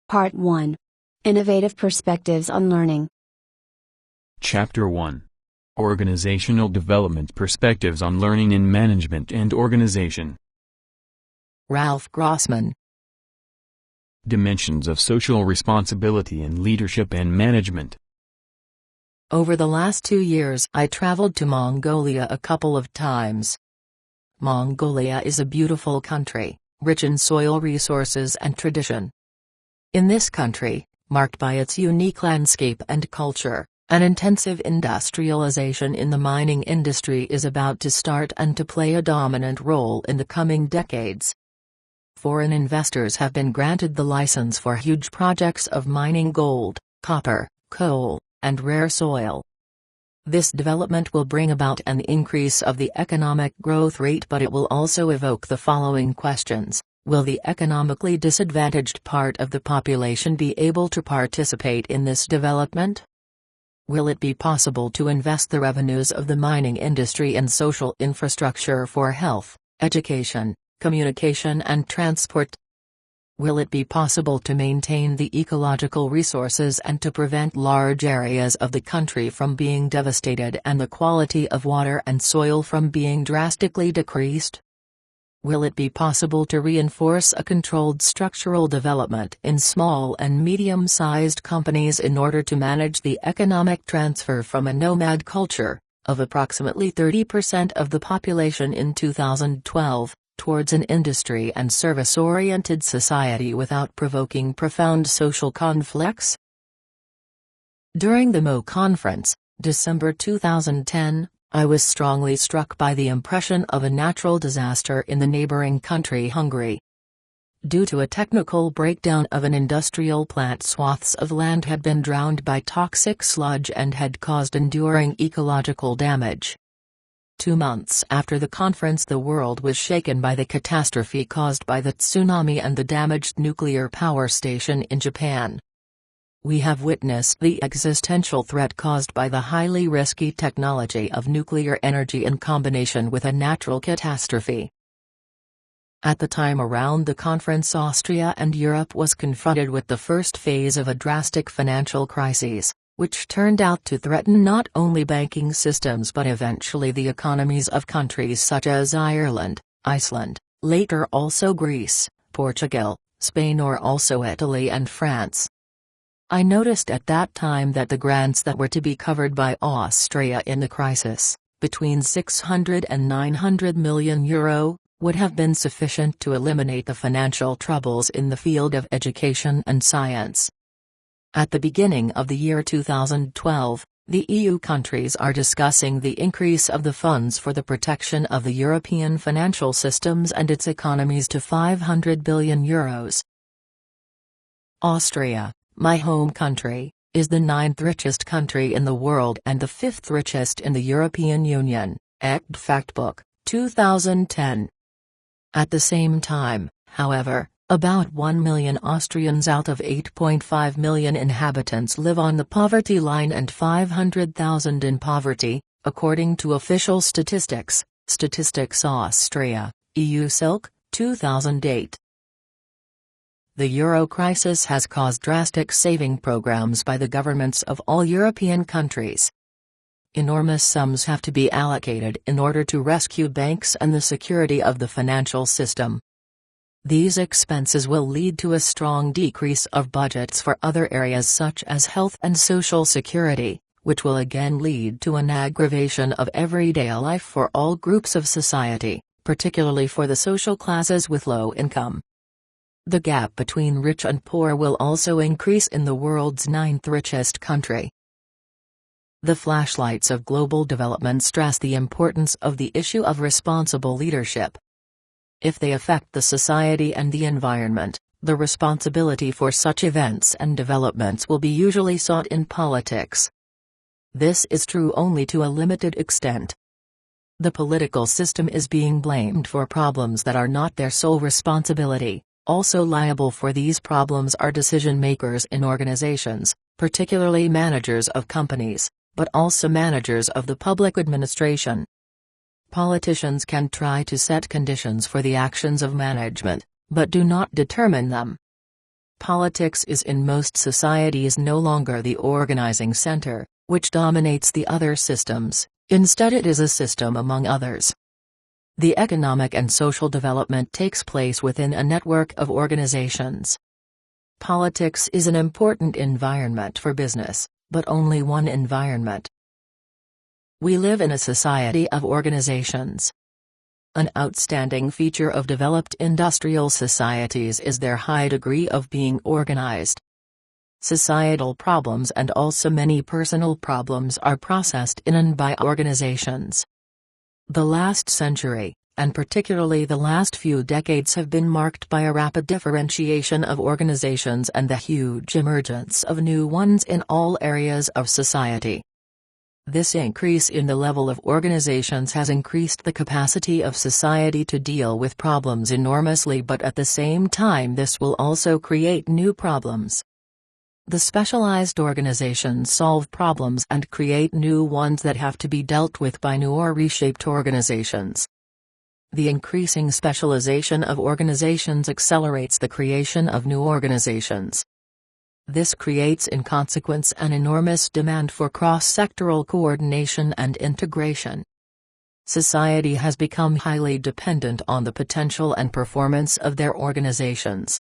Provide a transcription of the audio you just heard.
Part 1. Innovative Perspectives on Learning. Chapter 1. Organizational Development Perspectives on Learning in Management and Organization. Ralph Grossman. Dimensions of Social Responsibility in Leadership and Management. Over the last 2 years I traveled to Mongolia a couple of times. Mongolia is a beautiful country, rich in soil resources and tradition. In this country, marked by its unique landscape and culture, an intensive industrialization in the mining industry is about to start and to play a dominant role in the coming decades. Foreign investors have been granted the license for huge projects of mining gold, copper, coal, and rare soil. This development will bring about an increase of the economic growth rate, but it will also evoke the following questions. Will the economically disadvantaged part of the population be able to participate in this development? Will it be possible to invest the revenues of the mining industry in social infrastructure for health, education, communication and transport? Will it be possible to maintain the ecological resources and to prevent large areas of the country from being devastated and the quality of water and soil from being drastically decreased? Will it be possible to reinforce a controlled structural development in small and medium-sized companies in order to manage the economic transfer from a nomad culture, of approximately 30% of the population in 2012, towards an industry and service-oriented society without provoking profound social conflicts? During the Mo Conference, December 2010, I was strongly struck by the impression of a natural disaster in the neighboring country Hungary. Due to a technical breakdown of an industrial plant, swaths of land had been drowned by toxic sludge and had caused enduring ecological damage. 2 months after the conference, the world was shaken by the catastrophe caused by the tsunami and the damaged nuclear power station in Japan. We have witnessed the existential threat caused by the highly risky technology of nuclear energy in combination with a natural catastrophe. At the time around the conference, Austria and Europe was confronted with the first phase of a drastic financial crisis, which turned out to threaten not only banking systems but eventually the economies of countries such as Ireland, Iceland, later also Greece, Portugal, Spain or also Italy and France. I noticed at that time that the grants that were to be covered by Austria in the crisis, between 600 and 900 million euro, would have been sufficient to eliminate the financial troubles in the field of education and science. At the beginning of the year 2012, the EU countries are discussing the increase of the funds for the protection of the European financial systems and its economies to 500 billion euros. Austria, my home country, is the 9th richest country in the world and the 5th richest in the European Union, Echt Factbook, 2010. At the same time, however, about 1 million Austrians out of 8.5 million inhabitants live on the poverty line and 500,000 in poverty, according to official statistics, Statistics Austria, EU Silk, 2008. The euro crisis has caused drastic saving programs by the governments of all European countries. Enormous sums have to be allocated in order to rescue banks and the security of the financial system. These expenses will lead to a strong decrease of budgets for other areas such as health and social security, which will again lead to an aggravation of everyday life for all groups of society, particularly for the social classes with low income. The gap between rich and poor will also increase in the world's 9th richest country. The flashlights of global development stress the importance of the issue of responsible leadership. If they affect the society and the environment, the responsibility for such events and developments will be usually sought in politics. This is true only to a limited extent. The political system is being blamed for problems that are not their sole responsibility. Also liable for these problems are decision-makers in organizations, particularly managers of companies, but also managers of the public administration. Politicians can try to set conditions for the actions of management, but do not determine them. Politics is in most societies no longer the organizing center, which dominates the other systems, instead it is a system among others. The economic and social development takes place within a network of organizations. Politics is an important environment for business, but only one environment. We live in a society of organizations. An outstanding feature of developed industrial societies is their high degree of being organized. Societal problems and also many personal problems are processed in and by organizations. The last century, and particularly the last few decades, have been marked by a rapid differentiation of organizations and the huge emergence of new ones in all areas of society. This increase in the level of organizations has increased the capacity of society to deal with problems enormously, but at the same time this will also create new problems. The specialized organizations solve problems and create new ones that have to be dealt with by new or reshaped organizations. The increasing specialization of organizations accelerates the creation of new organizations. This creates in consequence an enormous demand for cross-sectoral coordination and integration. Society has become highly dependent on the potential and performance of their organizations.